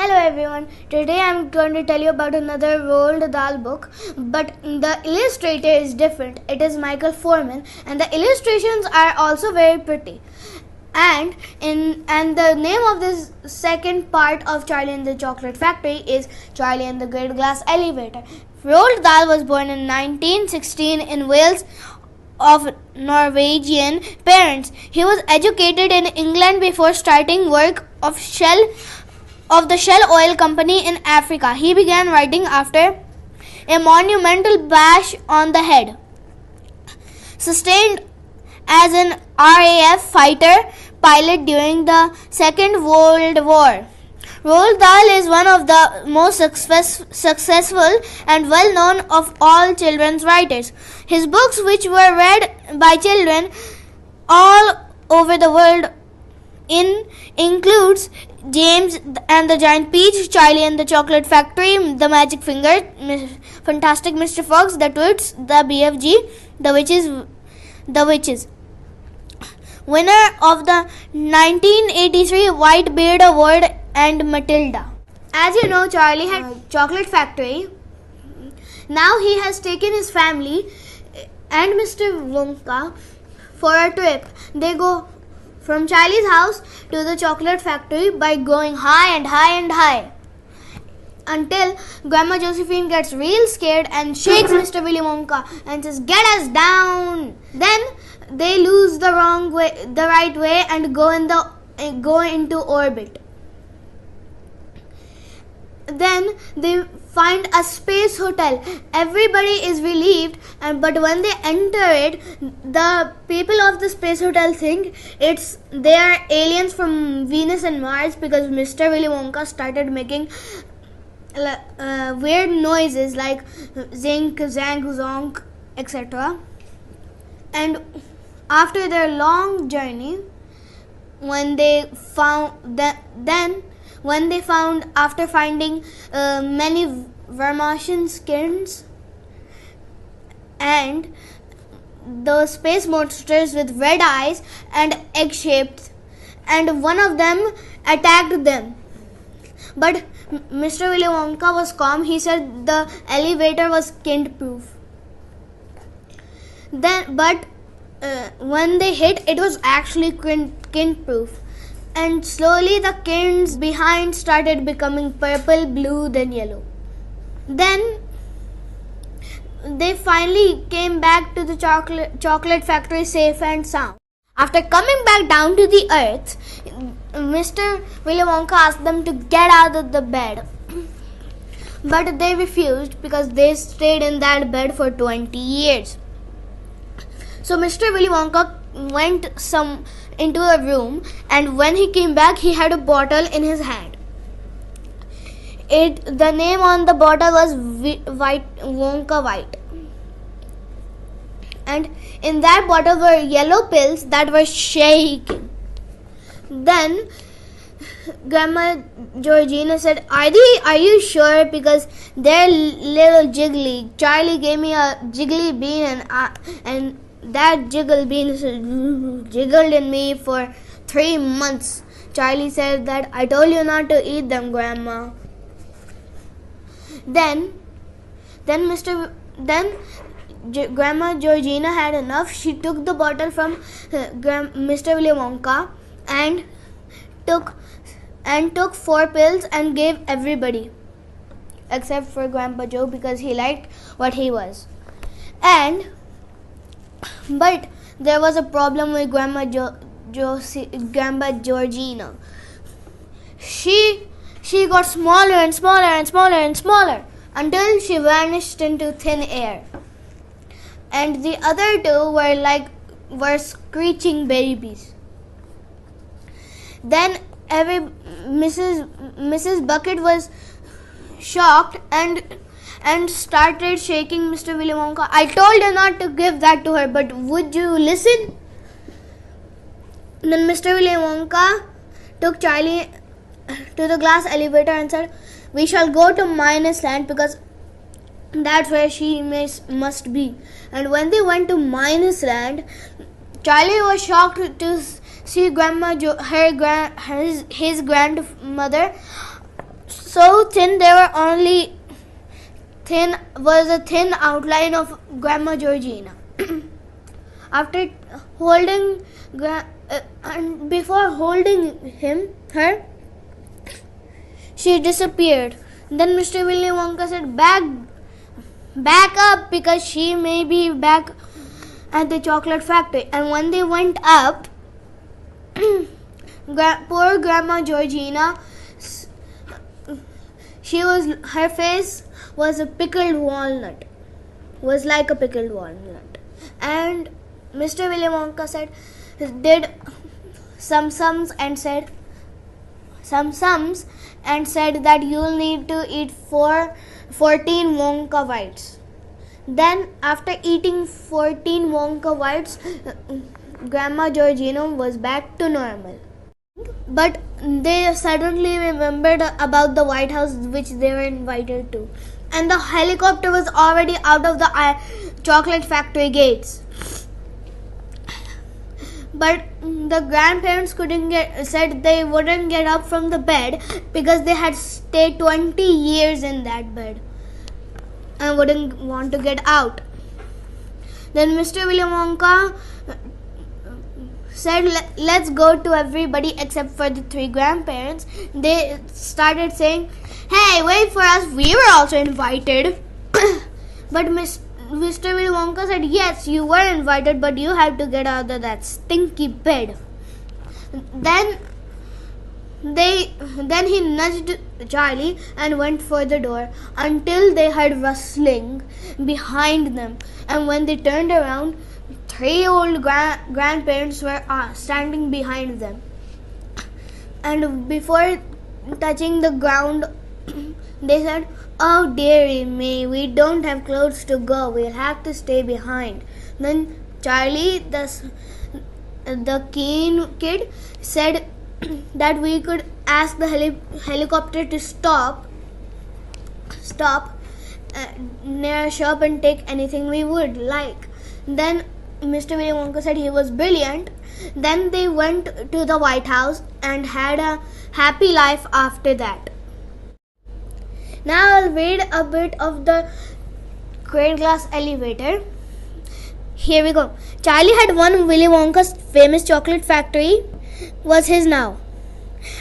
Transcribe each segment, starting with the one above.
Hello everyone, today I am going to tell you about another Roald Dahl book, but the illustrator is different. It is Michael Foreman and the illustrations are also very pretty. And the name of this second part of Charlie and the Chocolate Factory is Charlie and the Great Glass Elevator. Roald Dahl was born in 1916 in Wales of Norwegian parents. He was educated in England before starting work of the Shell Oil Company in Africa. He began writing after a monumental bash on the head, sustained as an RAF fighter pilot during the Second World War. Roald Dahl is one of the most successful and well-known of all children's writers. His books, which were read by children all over the world, includes James and the Giant Peach, Charlie and the Chocolate Factory, The Magic Finger, Fantastic Mr. Fox, The Twits, The BFG, The Witches. Winner of the 1983 White Beard Award and Matilda. As you know, Charlie had a chocolate factory. Now he has taken his family and Mr. Wonka for a trip. They go from Charlie's house to the chocolate factory by going high and high and high until Grandma Josephine gets real scared and shakes Mr. Willy Wonka and says, "Get us down!" Then they lose the right way and go into orbit. Then they find a space hotel. Everybody is relieved, but when they enter it, the people of the space hotel think they are aliens from Venus and Mars, because Mr. Willy Wonka started making weird noises like zink, zank, zonk, etc. And after their long journey, after finding many Vermartian skins and the space monsters with red eyes and egg-shaped, and one of them attacked them. But Mr. Willy Wonka was calm. He said the elevator was kind-proof. When they hit, it was actually kind-proof. And slowly the kins behind started becoming purple, blue, then yellow. Then they finally came back to the chocolate factory safe and sound. After coming back down to the earth, Mr. Willy Wonka asked them to get out of the bed. But they refused because they stayed in that bed for 20 years. So Mr. Willy Wonka went into a room, and when he came back, he had a bottle in his hand. The name on the bottle was Wonka White, and in that bottle were yellow pills that were shaking. Then Grandma Georgina said, "Are you sure? Because they're little jiggly. Charlie gave me a jiggly bean, and that jiggle bean jiggled in me for 3 months." Charlie said that, "I told you not to eat them, Grandma." Then Grandma Georgina had enough. She took the bottle from Mr. Willy Wonka and took 4 pills and gave everybody, except for Grandpa Joe, because he liked what he was. But there was a problem with Grandma Georgina. She got smaller and smaller and smaller and smaller until she vanished into thin air. And the other two were screeching babies. Then Mrs. Bucket was shocked and started shaking Mr. Willy Wonka. "I told you not to give that to her, but would you listen?" Then Mr. Willy Wonka took Charlie to the glass elevator and said, "We shall go to Minus Land, because that's where she must be." And when they went to Minus Land, Charlie was shocked to see his grandmother so thin they were only was a thin outline of Grandma Georgina. After holding and before holding her, she disappeared. Then Mr. Willy Wonka said, back up, because she may be back at the chocolate factory. And when they went up, poor Grandma Georgina, her face was like a pickled walnut. And Mr. Willy Wonka did some sums and said that you'll need to eat 14 Wonka Whites. Then after eating 14 Wonka Whites, Grandma Georgina was back to normal. But they suddenly remembered about the White House which they were invited to. And the helicopter was already out of the chocolate factory gates. But the grandparents said they wouldn't get up from the bed because they had stayed 20 years in that bed and wouldn't want to get out. Then Mr. Willy Wonka said, let's go to everybody except for the 3 grandparents. They started saying, hey, wait for us, we were also invited. But Mr. Willy Wonka said, yes, you were invited, but you have to get out of that stinky bed. Then he nudged Charlie and went for the door until they heard rustling behind them. And when they turned around, 3 old grandparents were standing behind them. And before touching the ground, they said, oh dearie me, we don't have clothes to go, we'll have to stay behind. Then Charlie, the keen kid, said that we could ask the helicopter to stop near a shop and take anything we would like. Then Mr. Willy Wonka said he was brilliant. Then they went to the White House and had a happy life after that. Now I'll read a bit of the Great Glass Elevator. Here we go. Charlie had won Willy Wonka's famous chocolate factory was his now.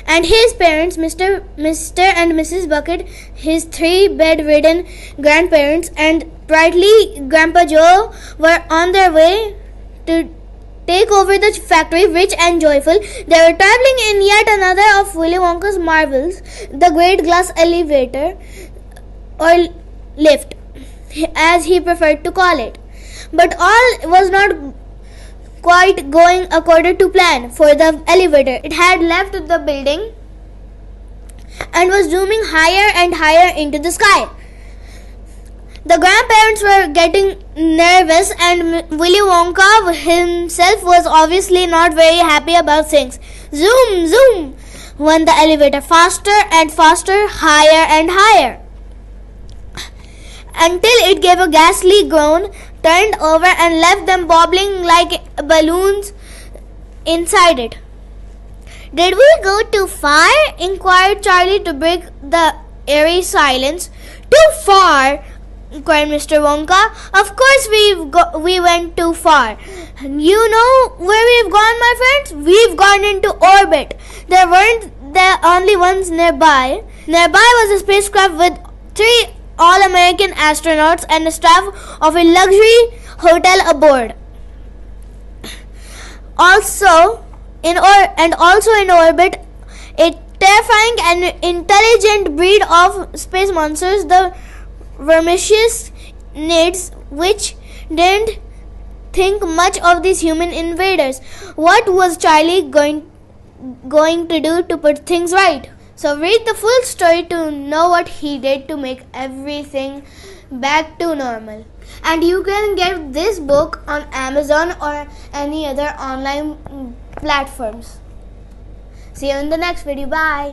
And his parents, Mr. and Mrs. Bucket, his 3 bedridden grandparents, and brightly Grandpa Joe were on their way to take over the factory, rich and joyful. They were traveling in yet another of Willy Wonka's marvels, the Great Glass Elevator, or lift, as he preferred to call it. But all was not quite going according to plan for the elevator. It had left the building and was zooming higher and higher into the sky. The grandparents were getting nervous, and Willy Wonka himself was obviously not very happy about things. Zoom, zoom went the elevator, faster and faster, higher and higher, until it gave a ghastly groan, turned over and left them bobbling like balloons inside it. Did we go too far? Inquired Charlie to break the eerie silence. Too far? Inquired Mr. Wonka. Of course we went too far. You know where we've gone, my friends? We've gone into orbit. There weren't the only ones nearby. Nearby was a spacecraft with 3 all-American astronauts and the staff of a luxury hotel aboard. Also in orbit, a terrifying and intelligent breed of space monsters, the vermicious Nids, which didn't think much of these human invaders. What was Charlie going to do to put things right? So read the full story to know what he did to make everything back to normal. And you can get this book on Amazon or any other online platforms. See you in the next video. Bye.